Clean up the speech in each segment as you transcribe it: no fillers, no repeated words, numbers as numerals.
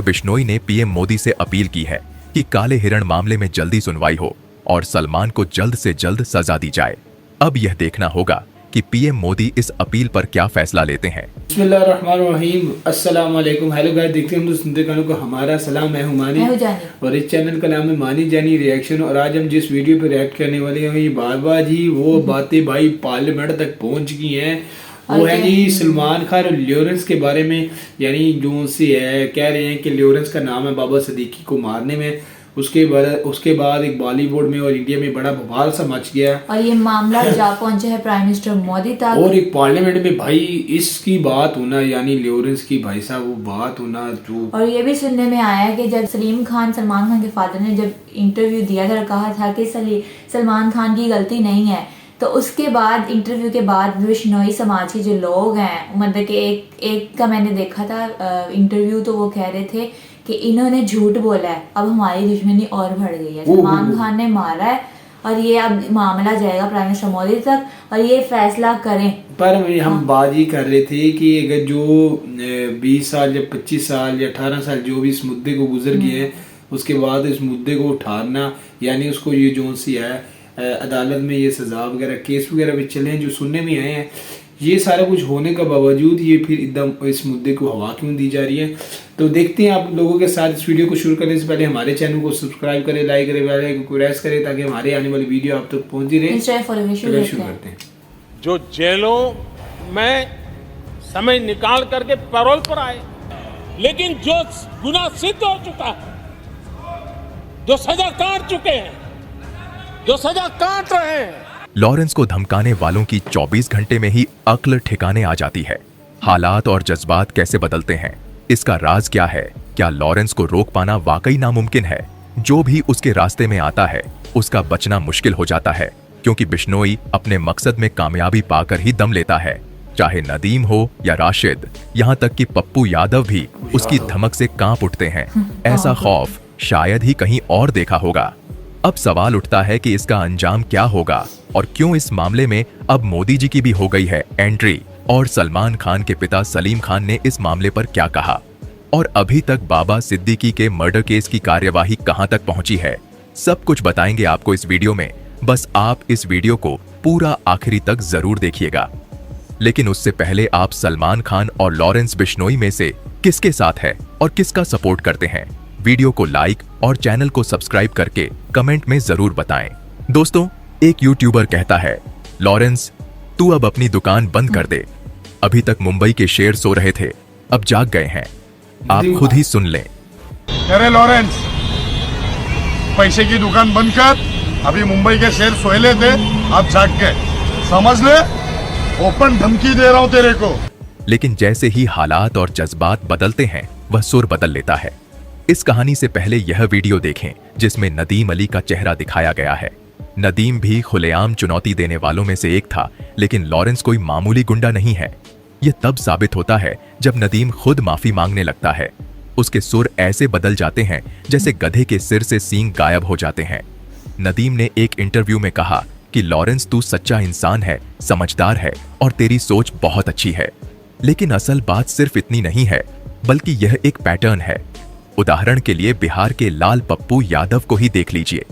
बिश्नोई ने पीएम मोदी से अपील की है कि काले हिरण मामले में जल्दी सुनवाई हो और सलमान को जल्द से जल्द सजा दी जाए। अब यह देखना होगा कि पीएम मोदी इस अपील पर क्या फैसला लेते हैं। बिस्मिल्लाहिर्रहमानिर्रहीम, अस्सलाम वालेकुम। हेलो गाइस, देखते हैं हम सुनते कानों को हमारा सलाम। मैं हूं मानी और इस चैनल का नाम है मानी जानी रिएक्शन। और आज हम जिस वीडियो पे रिएक्ट करने वाले हैं ये बाबा जी वो बातें भाई पार्लियामेंट तक पहुंच गई हैं। वो है जी सलमान खान और लॉरेंस के बारे में, यानी जो से है कह रहे हैं कि लॉरेंस का नाम है बाबा सिद्दीकी को मारने में। उसके बाद एक बॉलीवुड में और इंडिया में बड़ा बवाल सा मच गया और ये मामला जा पहुंचा है प्राइम मिनिस्टर मोदी तक। और एक पार्लियामेंट में भाई इसकी बात होना, यानी लॉरेंस की भाई साहब वो बात होना जो। और ये भी सुनने में आया कि जब सलीम खान सलमान खान के फादर ने जब इंटरव्यू दिया था, कहा था कि सलमान खान की गलती नहीं है, तो उसके बाद इंटरव्यू के बाद बिश्नोई समाज के जो लोग हैं, मतलब कि एक का मैंने देखा था इंटरव्यू, तो वो कह रहे थे कि इन्होंने झूठ बोला है, अब हमारी दुश्मनी और बढ़ गई है, सलमान खान ने मारा है और ये अब मामला जाएगा प्राइम मिनिस्टर मोदी तक और ये फैसला करें। पर हम बात ही कर रहे थे कि अगर जो 20 साल या 25 साल या 18 साल जो भी इस मुद्दे को गुजर गए हैं, उसके बाद इस मुद्दे को उठाना, यानी उसको ये जो सी है अदालत में ये सजा वगैरह केस वगैरह भी चले हैं जो सुनने में आए हैं, ये सारा कुछ होने का बावजूद ये फिर एकदम इस मुद्दे को हवा क्यों दी जा रही है। तो देखते हैं आप लोगों के साथ। इस वीडियो को शुरू करने से पहले हमारे चैनल को सब्सक्राइब करें, लाइक करें, बेल आइकन को प्रेस करें ताकि हमारे आने वाली वीडियो आप तक पहुंचती रहे। शुरू करते हैं। जो जेलों में समय निकाल करके पैरोल पर आए, लेकिन जो गुनाह सिद्ध हो चुका है, जो सजा काट चुके हैं, जो सजा काट रहे हैं। लॉरेंस को धमकाने वालों की 24 घंटे में ही अक्ल ठिकाने आ जाती है। हालात और जज्बात कैसे बदलते हैं, इसका राज क्या है? क्या लॉरेंस को रोक पाना वाकई नामुमकिन है? जो भी उसके रास्ते में आता है उसका बचना मुश्किल हो जाता है, क्योंकि बिश्नोई अपने मकसद में कामयाबी पाकर ही दम लेता है। चाहे नदीम हो या राशिद, यहाँ तक कि पप्पू यादव भी उसकी धमक से कांप उठते हैं। ऐसा खौफ शायद ही कहीं और देखा होगा। अब सवाल उठता है कि इसका अंजाम क्या होगा और क्यों इस मामले में अब मोदी जी की भी हो गई है एंट्री। और सलमान खान के पिता सलीम खान ने इस मामले पर क्या कहा और अभी तक बाबा सिद्दीकी के मर्डर केस की कार्यवाही कहां तक पहुंची है, सब कुछ बताएंगे आपको इस वीडियो में। बस आप इस वीडियो को पूरा आखिरी तक जरूर देखिएगा। लेकिन उससे पहले आप सलमान खान और लॉरेंस बिश्नोई में से किसके साथ है और किसका सपोर्ट करते हैं, वीडियो को लाइक और चैनल को सब्सक्राइब करके कमेंट में जरूर बताएं। दोस्तों, एक यूट्यूबर कहता है, लॉरेंस तू अब अपनी दुकान बंद कर दे। अभी तक मुंबई के शेर सो रहे थे, अब जाग गए हैं। आप खुद ही सुन लें। अरे लॉरेंस, पैसे की दुकान बंद कर, अभी मुंबई के शेर सोए थे, अब जाग गए, समझ ले। ओपन धमकी दे रहा हूं तेरे को। लेकिन जैसे ही हालात और जज्बात बदलते हैं वह सुर बदल लेता है। इस कहानी से पहले यह वीडियो देखें जिसमें नदीम अली का चेहरा दिखाया गया है। नदीम भी खुलेआम चुनौती देने वालों में से एक था, लेकिन लॉरेंस कोई मामूली गुंडा नहीं है। यह तब साबित होता है जब नदीम खुद माफी मांगने लगता है। उसके सुर ऐसे बदल जाते हैं जैसे गधे के सिर से सींग गायब हो जाते हैं। नदीम ने एक इंटरव्यू में कहा कि लॉरेंस तू सच्चा इंसान है, समझदार है और तेरी सोच बहुत अच्छी है। लेकिन असल बात सिर्फ इतनी नहीं है, बल्कि यह एक पैटर्न है। उदाहरण के लिए बिहार के लाल पप्पू यादव को ही देख लीजिए।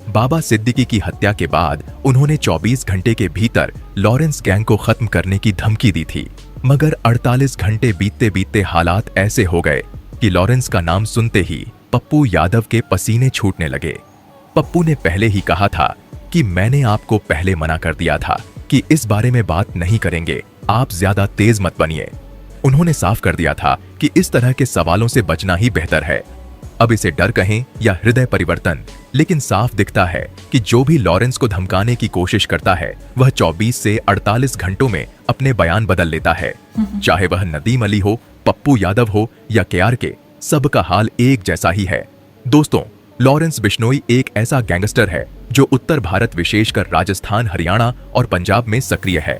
बाबा सिद्दीकी की हत्या के बाद उन्होंने 24 घंटे के भीतर लॉरेंस गैंग को खत्म करने की धमकी दी थी, मगर 48 घंटे बीतते बीतते हालात ऐसे हो गए कि लॉरेंस का नाम सुनते ही पप्पू यादव के पसीने छूटने लगे। पप्पू ने पहले ही कहा था कि मैंने आपको पहले मना कर दिया था कि इस बारे में बात नहीं करेंगे, आप ज्यादा तेज मत बनिए। उन्होंने साफ कर दिया था कि इस तरह के सवालों से बचना ही बेहतर है। अब इसे डर कहें या हृदय परिवर्तन, लेकिन साफ दिखता है कि जो भी लॉरेंस को धमकाने की कोशिश करता है वह 24 से 48 घंटों में अपने बयान बदल लेता है। चाहे वह नदीम अली हो, पप्पू यादव हो या KRK, सबका हाल एक जैसा ही है। दोस्तों, लॉरेंस बिश्नोई एक ऐसा गैंगस्टर है जो उत्तर भारत विशेषकर राजस्थान, हरियाणा और पंजाब में सक्रिय है।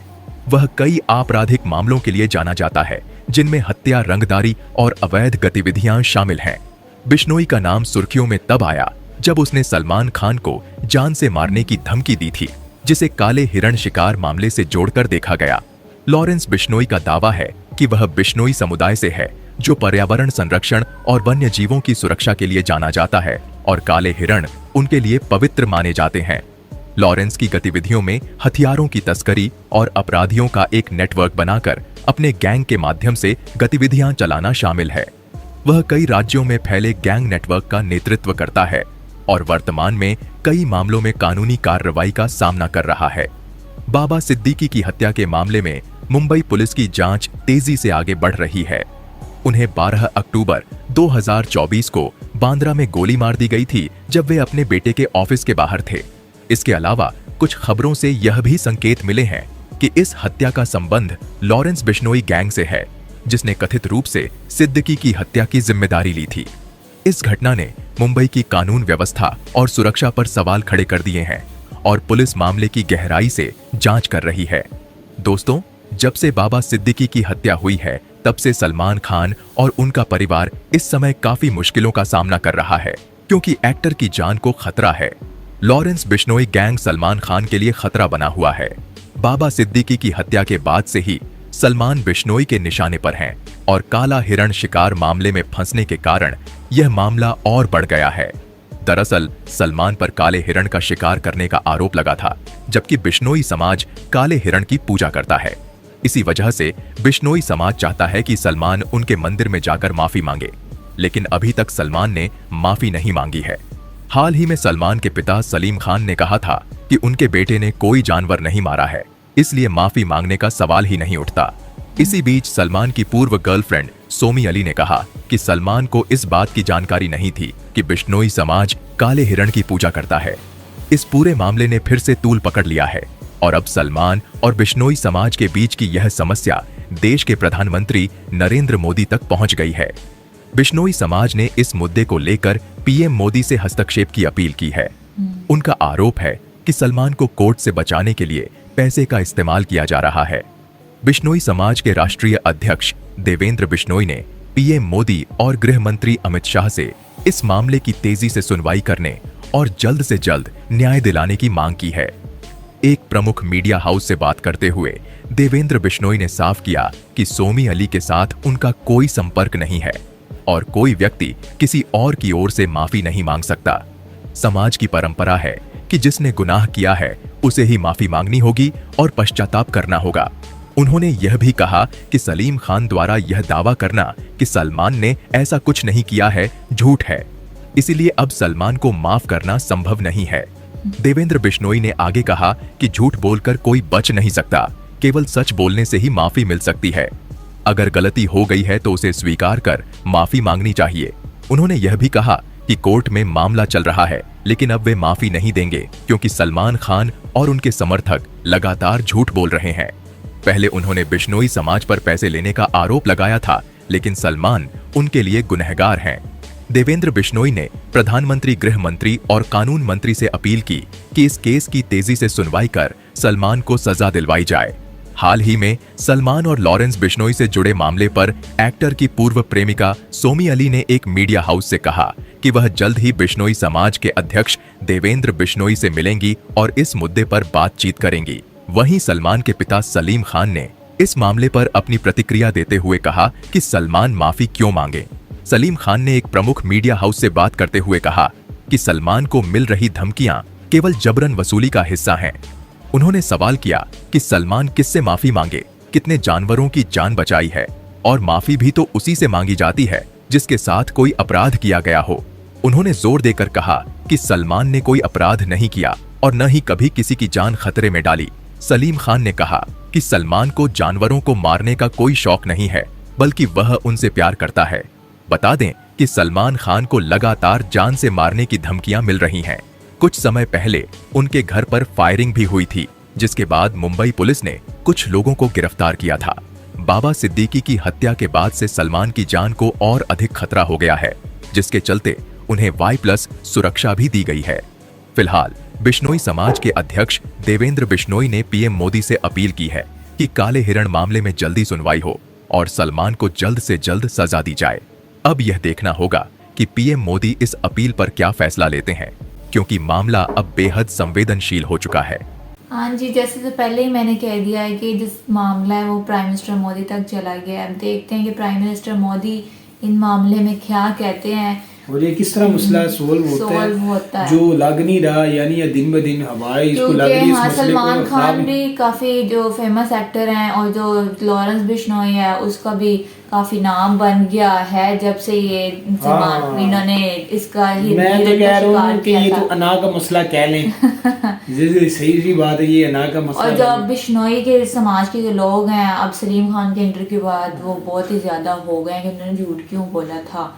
वह कई आपराधिक मामलों के लिए जाना जाता है जिनमें हत्या, रंगदारी और अवैध गतिविधियां शामिल हैं। बिश्नोई का नाम सुर्खियों में तब आया जब उसने सलमान खान को जान से मारने की धमकी दी थी, जिसे काले हिरण शिकार मामले से जोड़कर देखा गया। लॉरेंस बिश्नोई का दावा है कि वह बिश्नोई समुदाय से है। जो पर्यावरण संरक्षण और वन्य जीवों की सुरक्षा के लिए जाना जाता है, और काले हिरण उनके लिए पवित्र माने जाते हैं। लॉरेंस की गतिविधियों में हथियारों की तस्करी और अपराधियों का एक नेटवर्क बनाकर अपने गैंग के माध्यम से गतिविधियां चलाना शामिल है। वह कई राज्यों में फैले गैंग नेटवर्क का नेतृत्व करता है और वर्तमान में कई मामलों में कानूनी कार्रवाई का सामना कर रहा है। बाबा सिद्दीकी की हत्या के मामले में मुंबई पुलिस की जांच तेजी से आगे बढ़ रही है। उन्हें 12 अक्टूबर 2024 को बांद्रा में गोली मार दी गई थी जब वे अपने बेटे के ऑफिस के बाहर थे। इसके अलावा कुछ खबरों से यह भी संकेत मिले हैं कि इस हत्या का संबंध लॉरेंस बिश्नोई गैंग से है, जिसने कथित रूप से सिद्दीकी की हत्या की जिम्मेदारी ली थी। इस घटना ने मुंबई की कानून व्यवस्था और सुरक्षा पर सवाल खड़े कर दिए हैं और पुलिस मामले की गहराई से जांच कर रही है। दोस्तों, जब से बाबा सिद्दीकी की हत्या हुई है, तब से सलमान खान और उनका परिवार इस समय काफी मुश्किलों का सामना कर रहा है, क्योंकि एक्टर की जान को खतरा है। लॉरेंस बिश्नोई गैंग सलमान खान के लिए खतरा बना हुआ है। बाबा सिद्दीकी की हत्या के बाद से ही सलमान बिश्नोई के निशाने पर हैं और काला हिरण शिकार मामले में फंसने के कारण यह मामला और बढ़ गया है। दरअसल सलमान पर काले हिरण का शिकार करने का आरोप लगा था, जबकि बिश्नोई समाज काले हिरण की पूजा करता है। इसी वजह से बिश्नोई समाज चाहता है कि सलमान उनके मंदिर में जाकर माफी मांगे, लेकिन अभी तक सलमान ने माफी नहीं मांगी है। हाल ही में सलमान के पिता सलीम खान ने कहा था कि उनके बेटे ने कोई जानवर नहीं मारा है, इसलिए माफी मांगने का सवाल ही नहीं उठता। इसी बीच सलमान की पूर्व गर्लफ्रेंड सोमी अली ने कहा कि सलमान को इस बात की जानकारी नहीं थी कि बिश्नोई समाज काले हिरण की पूजा करता है। इस पूरे मामले ने फिर से तूल पकड़ लिया है और अब सलमान और बिश्नोई समाज के बीच की यह समस्या देश के प्रधानमंत्री नरेंद्र मोदी तक पहुंच गई है। बिश्नोई समाज ने इस मुद्दे को लेकर पीएम मोदी से हस्तक्षेप की अपील की है। उनका आरोप है कि सलमान को कोर्ट से बचाने के लिए पैसे का इस्तेमाल किया जा रहा है। बिश्नोई समाज के राष्ट्रीय अध्यक्ष देवेंद्र बिश्नोई ने पीएम मोदी और गृह मंत्री अमित शाह से इस मामले की तेजी से सुनवाई करने और जल्द से जल्द न्याय दिलाने की मांग की है। एक प्रमुख मीडिया हाउस से बात करते हुए देवेंद्र बिश्नोई ने साफ किया कि सोमी अली के साथ उनका कोई संपर्क नहीं है और कोई व्यक्ति किसी और की ओर से माफी नहीं मांग सकता। समाज की परंपरा है कि जिसने गुनाह किया है उसे ही माफी मांगनी होगी और पश्चाताप करना होगा। उन्होंने यह भी कहा कि सलीम खान द्वारा यह दावा करना कि सलमान ने ऐसा कुछ नहीं किया है, झूठ है। इसीलिए अब सलमान को माफ करना संभव नहीं है। देवेंद्र बिश्नोई ने आगे कहा कि झूठ बोलकर कोई बच नहीं सकता, केवल सच बोलने से ही माफी मिल सकती है। अगर गलती हो गई है तो उसे स्वीकार कर माफी मांगनी चाहिए। उन्होंने यह भी कहा कि कोर्ट में मामला चल रहा है, लेकिन अब वे माफी नहीं देंगे क्योंकि सलमान खान और उनके समर्थक लगातार झूठ बोल रहे हैं। पहले उन्होंने बिश्नोई समाज पर पैसे लेने का आरोप लगाया था, लेकिन सलमान उनके लिए गुनहगार हैं। देवेंद्र बिश्नोई ने प्रधानमंत्री, गृह मंत्री और कानून मंत्री से अपील की कि इस केस की तेजी से सुनवाई कर सलमान को सजा दिलवाई जाए। हाल ही में सलमान और लॉरेंस बिश्नोई से जुड़े मामले पर एक्टर की पूर्व प्रेमिका सोमी अली ने एक मीडिया हाउस से कहा कि वह जल्द ही बिश्नोई समाज के अध्यक्ष देवेंद्र बिश्नोई से मिलेंगी और इस मुद्दे पर बातचीत करेंगी। वहीं सलमान के पिता सलीम खान ने इस मामले पर अपनी प्रतिक्रिया देते हुए कहा कि सलमान माफी क्यों मांगे। सलीम खान ने एक प्रमुख मीडिया हाउस से बात करते हुए कहा कि सलमान को मिल रही धमकियां केवल जबरन वसूली का हिस्सा हैं। उन्होंने सवाल किया कि सलमान किससे माफी मांगे, कितने जानवरों की जान बचाई है, और माफी भी तो उसी से मांगी जाती है जिसके साथ कोई अपराध किया गया हो। उन्होंने जोर देकर कहा कि सलमान ने कोई अपराध नहीं किया और न ही कभी किसी की जान खतरे में डाली। सलीम खान ने कहा कि सलमान को जानवरों को मारने का कोई शौक नहीं है, बल्कि वह उनसे प्यार करता है। बता दें कि सलमान खान को लगातार जान से मारने की धमकियां मिल रही हैं। कुछ समय पहले उनके घर पर फायरिंग भी हुई थी, जिसके बाद मुंबई पुलिस ने कुछ लोगों को गिरफ्तार किया था। बाबा सिद्दीकी की हत्या के बाद से सलमान की जान को और अधिक खतरा हो गया है, जिसके चलते उन्हें Y+ सुरक्षा भी दी गई है। फिलहाल बिश्नोई समाज के अध्यक्ष देवेंद्र बिश्नोई ने पीएम मोदी से अपील की है कि काले हिरण मामले में जल्दी सुनवाई हो और सलमान को जल्द से जल्द सजा दी जाए। अब यह देखना होगा कि पीएम मोदी इस अपील पर क्या फैसला लेते हैं, क्योंकि मामला अब बेहद संवेदनशील हो चुका है। हाँ जी, जैसे तो पहले ही मैंने कह दिया है कि जिस मामला है वो प्राइम मिनिस्टर मोदी तक चला गया है। अब देखते हैं कि प्राइम मिनिस्टर मोदी इन मामले में क्या कहते हैं और ये किस तरह मसला सोल्व होता है जो लग नहीं रहा, यानी ये दिन ब दिन हवाएं इसको लग रही है इस हाँ, मसले सलमान को खान भी काफ़ी जो फेमस एक्टर हैं और जो लॉरेंस बिश्नोई है उसका भी काफ़ी नाम बन गया है जब से ये इन्होंने इसका ही मैं तो कह रहा हूँ कि ये तो अना का मसला कह लें सही सी बात है, ये अना का मसला। और जो अब बिश्नोई के समाज के जो लोग हैं अब सलीम खान के इंटरव्यू के बाद वो बहुत ही ज़्यादा हो गए हैं कि उन्होंने झूठ क्यों बोला था।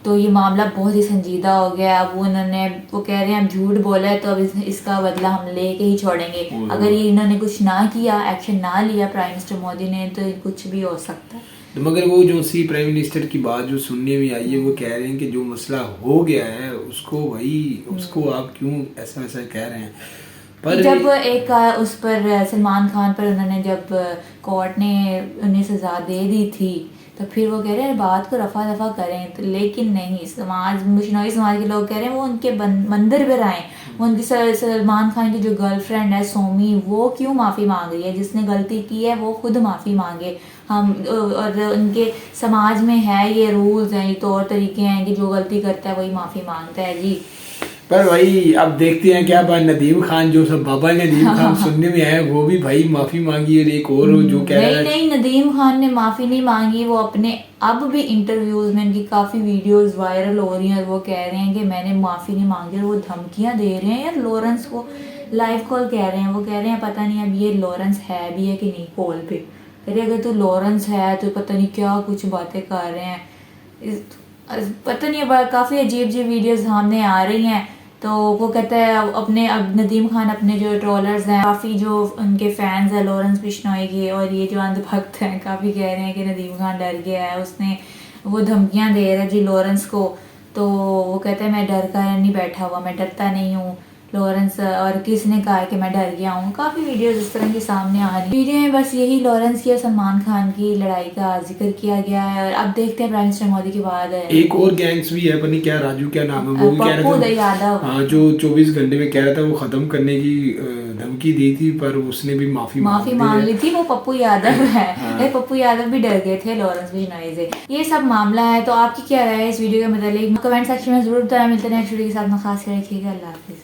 तो ये मामला बहुत ही संजीदा हो गया। अब वो कह रहे हैं हम झूठ बोला है तो अब इसका बदला हम लेके ही छोड़ेंगे। अगर ये इन्होंने कुछ ना किया, एक्शन ना लिया प्राइम मिनिस्टर मोदी ने, तो कुछ भी हो सकता है। तो मगर वो जो सी प्राइम मिनिस्टर की बात जो सुनने में आई है वो कह रहे हैं कि जो मसला हो गया है उसको आप क्यों ऐसा कह रहे हैं। पर जब एक उस पर सलमान खान पर उन्होंने जब कोर्ट ने उन्हें सजा दे दी थी तो फिर वो कह रहे हैं बात को रफा दफा करें, तो लेकिन नहीं, बिश्नोई समाज के लोग कह रहे हैं वो उनके मंदिर पर आए। वो उनकी सलमान खान की जो गर्लफ्रेंड है सोमी, वो क्यों माफ़ी मांग रही है? जिसने गलती की है वो खुद माफ़ी मांगे। हम और उनके समाज में है ये रूल्स हैं, ये तौर तरीके हैं कि जो गलती करता है वही माफ़ी मांगता है जी। पर भाई अब देखते हैं क्या बात। नदीम खान जो सब बाबा नदीम खान सुनने में आया वो भी भाई माफी मांगी और एक और जो कह रहा है नहीं, नदीम खान ने माफी नहीं मांगी। वो अपने अब भी इंटरव्यूज में इनकी काफी वीडियोस वायरल हो रही हैं और वो कह रहे हैं कि मैंने माफी नहीं मांगी और वो धमकियां दे रहे हैं यार लॉरेंस को। लाइव कॉल कह रहे हैं, वो कह रहे हैं पता नहीं अब ये लॉरेंस है भी है कि नहीं कॉल पे। अरे अगर तो लॉरेंस है तो पता नहीं क्या कुछ बातें कर रहे हैं, पता नहीं। काफ़ी अजीब वीडियोस सामने आ रही हैं। तो वो कहता है अब नदीम खान अपने जो ट्रोलर्स हैं, काफ़ी जो उनके फैंस हैं लॉरेंस बिश्नोई के और ये जो अंधभक्त हैं, काफ़ी कह रहे हैं कि नदीम खान डर गया है, उसने वो धमकियां दे रहा है जी लॉरेंस को। तो वो कहता है मैं डर कर नहीं बैठा हुआ, मैं डरता नहीं हूँ लॉरेंस, और किसने कहा है कि मैं डर गया हूँ। काफ़ी वीडियोस इस तरह की सामने आ रही वीडियो में बस यही लॉरेंस की और सलमान खान की लड़ाई का जिक्र किया गया है। और अब देखते हैं प्राइम मिनिस्टर मोदी के बाद एक और गैंग्स भी है, पता नहीं क्या राजू क्या नाम है, वो भी कह रहा था यादव, हाँ, जो 24 घंटे में कह रहा था वो खत्म करने की धमकी दी थी पर उसने भी माफी मांग ली थी। वो पप्पू यादव है। पप्पू यादव भी डर गए थे लॉरेंस बिश्नोई से। ये सब मामला है। तो आपकी क्या राय है इस वीडियो के मतलब कमेंट सेक्शन में जरूर बताएं। मिलते हैं नेक्स्ट वीडियो के साथ, खास कर रखिएगा। अल्लाह हाफिज़।